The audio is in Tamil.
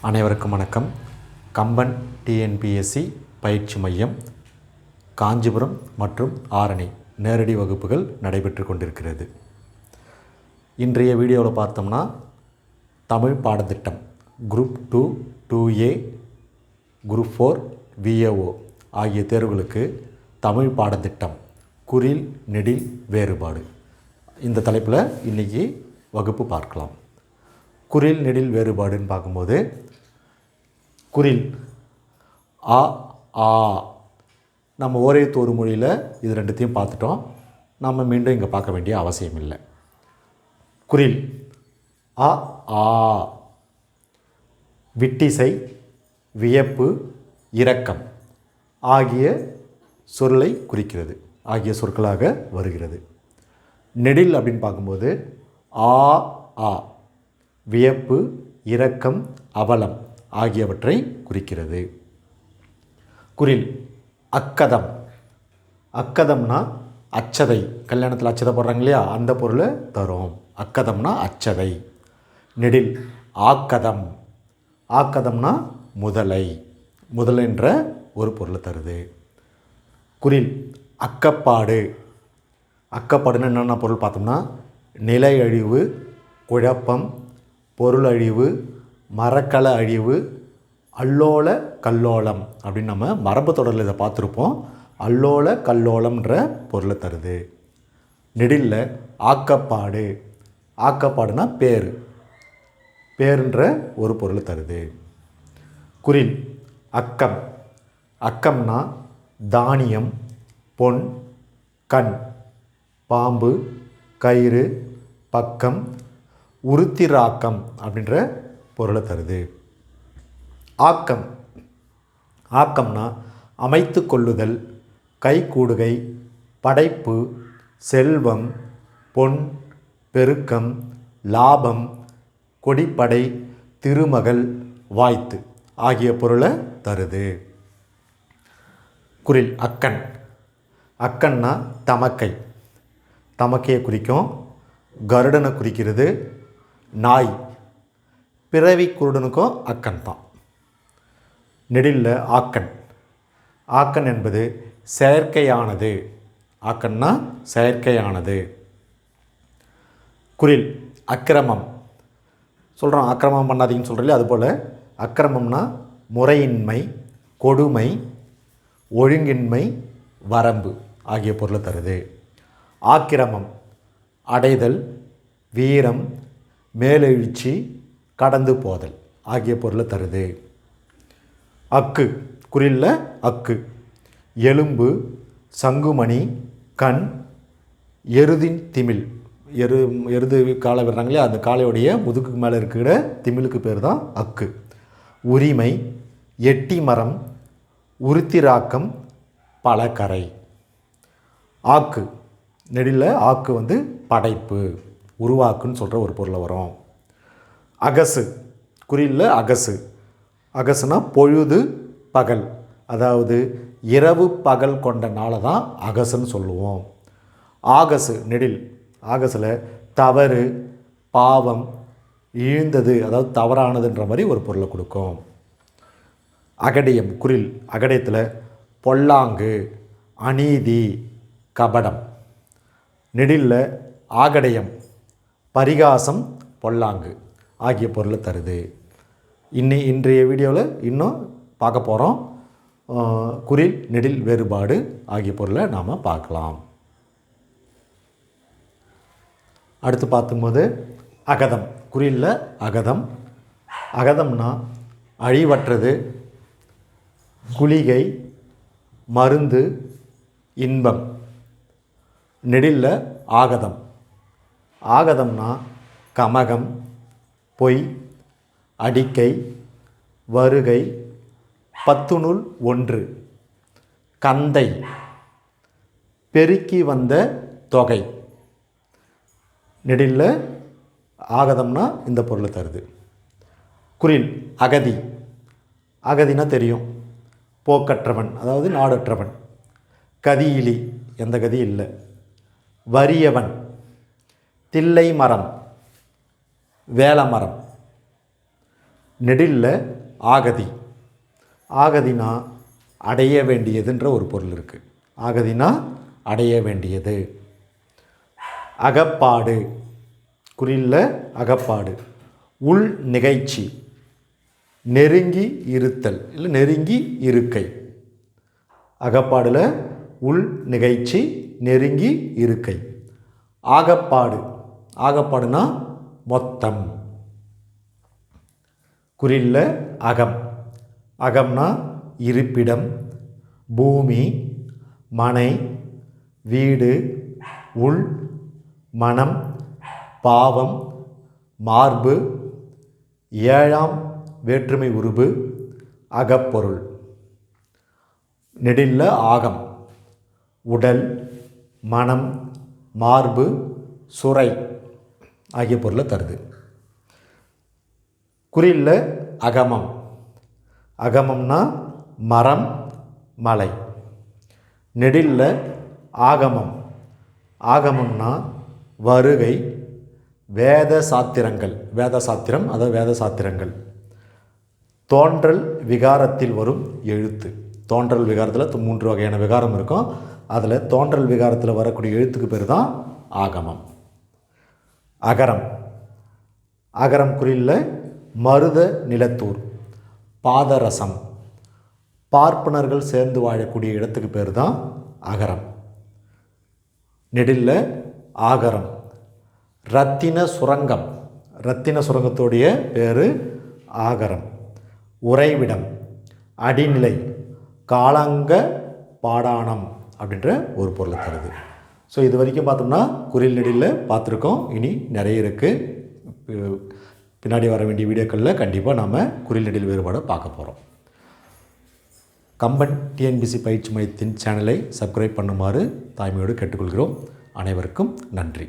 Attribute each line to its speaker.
Speaker 1: அனைவருக்கும் வணக்கம். கம்பன் டிஎன்பிஎஸ்சி பயிற்சி மையம் காஞ்சிபுரம் மற்றும் ஆரணி நேரடி வகுப்புகள் நடைபெற்று கொண்டிருக்கிறது. இன்றைய வீடியோவில் பார்த்தோம்னா தமிழ் பாடத்திட்டம் குரூப் 2, 2A, குரூப் 4, VAO ஆகிய தேர்வுகளுக்கு தமிழ் பாடத்திட்டம் குறில் நெடில் வேறுபாடு இந்த தலைப்பில் இன்றைக்கி வகுப்பு பார்க்கலாம். குறில் நெடில் வேறுபாடுன்னு பார்க்கும்போது குறில் ஆ ஆ நம்ம ஓரெழுத்து ஒரு மொழியில் இது ரெண்டுத்தையும் பார்த்துட்டோம். நம்ம மீண்டும் இங்கே பார்க்க வேண்டிய அவசியம் இல்லை. குறில் ஆ ஆ விட்டிசை, வியப்பு, இரக்கம் ஆகிய சொல்லை குறிக்கிறது, ஆகிய சொற்களாக வருகிறது. நெடில் அப்படின்னு பார்க்கும்போது ஆ ஆ வியப்பு, இரக்கம், அவலம் ஆகியவற்றை குறிக்கிறது. குறில் அக்கதம். அக்கதம்னா அச்சதை, கல்யாணத்தில் அச்சதை போடுறாங்க இல்லையா, அந்த பொருளை தரும். அக்கதம்னா அச்சதை. நெடில் ஆக்கதம். ஆக்கதம்னா முதலை, முதலை என்ற ஒரு பொருளை தருது. குறில் அக்கப்பாடு. அக்கப்பாடுன்னு என்னென்ன பொருள் பார்த்தோம்னா நிலை அழிவு, குழப்பம், பொருள் அழிவு, மரக்கல அழிவு, அல்லோல கல்லோலம் அப்படின்னு நம்ம மரபு தொடரில் இதை பார்த்துருப்போம். அல்லோல கல்லோலம்ன்ற பொருளை தருது. நெடிலில் ஆக்கப்பாடு. ஆக்கப்பாடுனா பேர், பேருன்ற ஒரு பொருளை தருது. குறில் அக்கம். அக்கம்னா தானியம், பொன், கண், பாம்பு, கயிறு, பக்கம், உருத்திராக்கம் அப்படின்ற பொருளை தருது. ஆக்கம். ஆக்கம்னா அமைத்து கொள்ளுதல், கைகூடுகை, படைப்பு, செல்வம், பொன், பெருக்கம், லாபம், கொடிப்படை, திருமகள், வாய்த்து ஆகிய பொருளை தருது. குறில் அக்கன். அக்கன்னா தமக்கை, தமக்கையை குறிக்கும். கருடனை குறிக்கிறது. நாய், பிறவி குருடனுக்கும் அக்கன் தான். நெடிலில் ஆக்கன். ஆக்கன் என்பது செயற்கையானது. ஆக்கன்னா செயற்கையானது. குறில் அக்கிரமம். சொல்கிறோம் அக்கிரமம் பண்ணாதீங்கன்னு சொல்கிறீங்களே, அதுபோல் அக்கிரமம்னா முறையின்மை, கொடுமை, ஒழுங்கின்மை, வரம்பு ஆகிய பொருளை தருது. ஆக்கிரமம் அடைதல், வீரம், மேலெழுச்சி, கடந்து போதல் ஆகிய பொருளை தருது. அக்கு. குறில்ல அக்கு எலும்பு, சங்குமணி, கண், எருதின் திமில். எருது காலை விடுறாங்களே, அந்த காளையுடைய முதுகுக்கு மேலே இருக்கிற திமிலுக்கு பேர் தான் அக்கு. உரிமை, எட்டி மரம், உருத்திராக்கம், பலகரை. ஆக்கு. நெடில் ஆக்கு படைப்பு, உருவாக்குன்னு சொல்கிற ஒரு பொருளை வரும். அகசு. குறில்ல அகசு. அகசுனா பொழுது பகல், அதாவது இரவு பகல் கொண்ட நாளை தான் அகசுன்னு சொல்லுவோம். ஆகசு. நெடில் ஆகசில் தவறு, பாவம், இழிந்தது, அதாவது தவறானதுன்ற மாதிரி ஒரு பொருளை கொடுக்கும். அகடியம். குறில் அகடியத்தில் பொல்லாங்கு, அநீதி, கபடம். நெடிலில் ஆகடயம் பரிகாசம், பொல்லாங்கு ஆகிய பொருளை தருது. இன்றைய வீடியோவில் இன்னும் பார்க்க போகிறோம். குறில் நெடில் வேறுபாடு ஆகிய பொருளை நாம் பார்க்கலாம். அடுத்து பார்க்கும்போது அகதம். குறில்ல அகதம். அகதம்னா அழிவற்றது, குளிகை, மருந்து, இன்பம். நெடில்ல ஆகதம். ஆகதம்னா கமகம், பொய், அடிக்கை, வருகை, பத்துனுள் ஒன்று, கந்தை, பெருக்கி வந்த தொகை. நெடில்ல ஆகதம்னா இந்த பொருளை தருது. குறில் அகதி. அகதினா தெரியும், போக்கற்றவன், அதாவது நாடற்றவன். கதியிலி, எந்த கதி இல்லை. வறியவன், தில்லை மரம், வேலமரம். நெடில்ல ஆகதி. ஆகதினா அடைய வேண்டியதுன்ற ஒரு பொருள் இருக்குது. ஆகதினா அடைய வேண்டியது. அகப்பாடு, குறில்ல அகப்பாடு, உள் நிகழ்ச்சி, நெருங்கி இருத்தல் இல்லை நெருங்கி இருக்கை. அகப்பாடில் உள் நிகழ்ச்சி, நெருங்கி இருக்கை. ஆகப்பாடு, ஆகப்பாடுனா மொத்தம். குறில்ல அகம். அகம்னா இருப்பிடம், பூமி, மனை, வீடு, உள், மனம், பாவம், மார்பு, ஏழாம் வேற்றுமை உருபு, அகப்பொருள். நெடில்ல ஆகம், உடல், மனம், மார்பு, சுரை ஆகிய பொருளை தருது. குறில்ல அகமம். அகமம்னா மரம், மலை. நெடில்ல ஆகமம். ஆகமம்னா வருகை, வேத சாத்திரங்கள். வேத சாத்திரம் அதாவது வேத சாத்திரங்கள். தோன்றல் விகாரத்தில் வரும் எழுத்து. தோன்றல் விகாரத்தில் 3 வகையான விகாரம் இருக்கும். அதில் தோன்றல் விகாரத்தில் வரக்கூடிய எழுத்துக்கு பேர் தான் ஆகமம். அகரம். அகரம் குறில்ல மருத நிலத்தூர், பாதரசம். பார்ப்பனர்கள் சேர்ந்து வாழக்கூடிய இடத்துக்கு பேர் தான் அகரம். நெடில்ல ஆகரம். இரத்தின சுரங்கம். இரத்தின சுரங்கத்துடைய பேர் ஆகரம். உறைவிடம், அடிநிலை, காலங்க பாடானம் அப்படின்ற ஒரு பொருளை தருது. ஸோ இது வரைக்கும் பார்த்தோம்னா குறில் நெடிலில் பார்த்துருக்கோம். இனி நிறைய இருக்குது. பின்னாடி வர வேண்டிய வீடியோக்களில் கண்டிப்பாக நாம் குறில் நெடில் வேறுபாடை பார்க்க போகிறோம். கம்பன் டிஎன்பிசி பயிற்சி மையத்தின் சேனலை சப்ஸ்கிரைப் பண்ணுமாறு தாய்மையோடு கேட்டுக்கொள்கிறோம். அனைவருக்கும் நன்றி.